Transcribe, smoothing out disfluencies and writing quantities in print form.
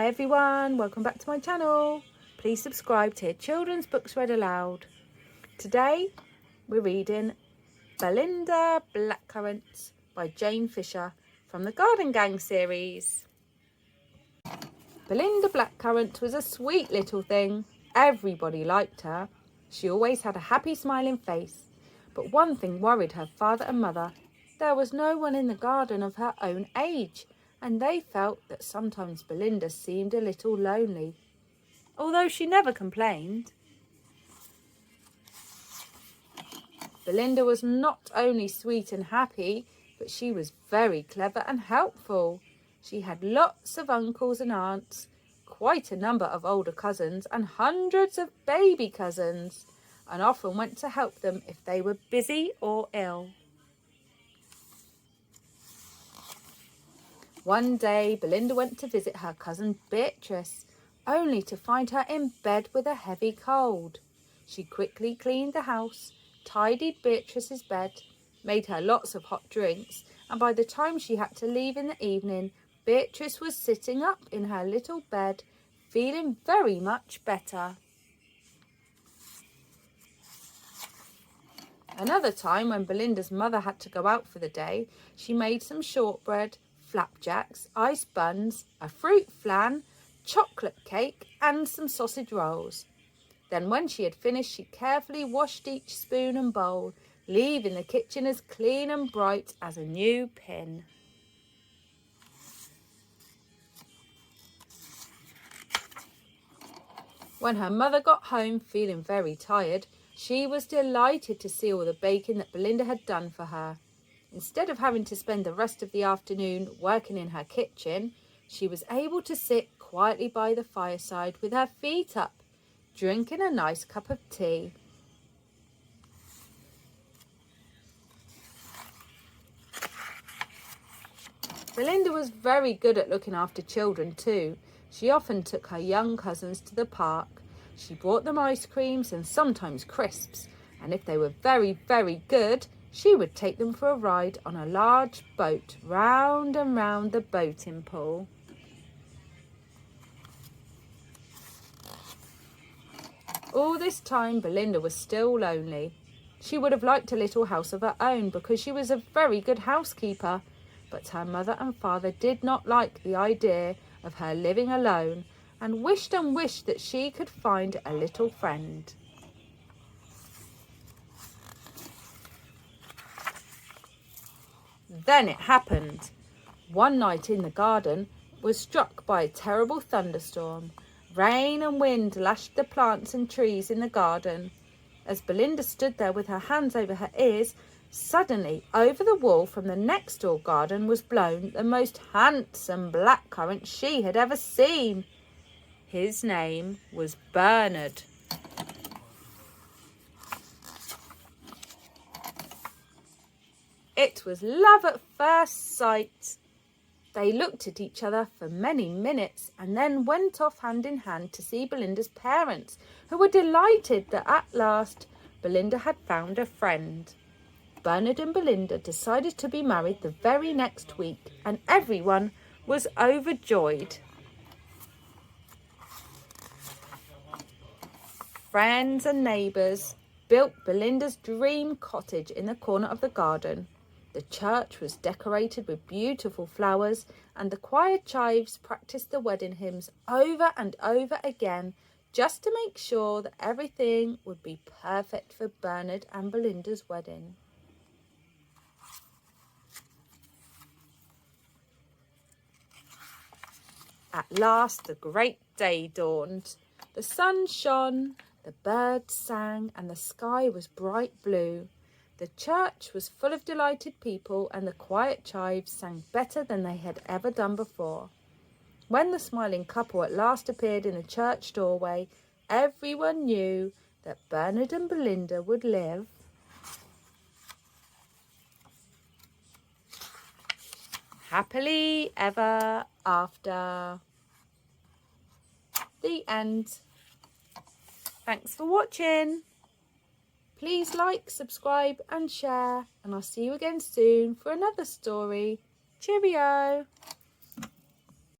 Hi everyone, welcome back to my channel. Please subscribe to hear children's books read aloud. Today we're reading Belinda Blackcurrant by Jayne Fisher from the Garden Gang series. Belinda Blackcurrant was a sweet little thing. Everybody liked her. She always had a happy smiling face. But one thing worried her father and mother. There was no one in the garden of her own age, and they felt that sometimes Belinda seemed a little lonely, although she never complained. Belinda was not only sweet and happy, but she was very clever and helpful. She had lots of uncles and aunts, quite a number of older cousins, and hundreds of baby cousins, and often went to help them if they were busy or ill. One day, Belinda went to visit her cousin Beatrice, only to find her in bed with a heavy cold. She quickly cleaned the house, tidied Beatrice's bed, made her lots of hot drinks, and by the time she had to leave in the evening, Beatrice was sitting up in her little bed, feeling very much better. Another time, when Belinda's mother had to go out for the day, she made some shortbread, flapjacks, ice buns, a fruit flan, chocolate cake and some sausage rolls. Then when she had finished, she carefully washed each spoon and bowl, leaving the kitchen as clean and bright as a new pin. When her mother got home feeling very tired, she was delighted to see all the baking that Belinda had done for her. Instead of having to spend the rest of the afternoon working in her kitchen, she was able to sit quietly by the fireside with her feet up, drinking a nice cup of tea. Belinda was very good at looking after children too. She often took her young cousins to the park. She brought them ice creams and sometimes crisps, and if they were very, very good, she would take them for a ride on a large boat round and round the boating pool. All this time, Belinda was still lonely. She would have liked a little house of her own because she was a very good housekeeper, but her mother and father did not like the idea of her living alone and wished that she could find a little friend. Then it happened. One night in the garden was struck by a terrible thunderstorm. Rain and wind lashed the plants and trees in the garden. As Belinda stood there with her hands over her ears, suddenly over the wall from the next door garden was blown the most handsome blackcurrant she had ever seen. His name was Bernard. It was love at first sight. They looked at each other for many minutes and then went off hand in hand to see Belinda's parents, who were delighted that at last Belinda had found a friend. Bernard and Belinda decided to be married the very next week, and everyone was overjoyed. Friends and neighbours built Belinda's dream cottage in the corner of the garden. The church was decorated with beautiful flowers, and the choir chives practiced the wedding hymns over and over again, just to make sure that everything would be perfect for Bernard and Belinda's wedding. At last the great day dawned. The sun shone, the birds sang, and the sky was bright blue. The church was full of delighted people, and the quiet chives sang better than they had ever done before. When the smiling couple at last appeared in the church doorway, everyone knew that Bernard and Belinda would live happily ever after. The end. Thanks for watching. Please like, subscribe and share, and I'll see you again soon for another story. Cheerio!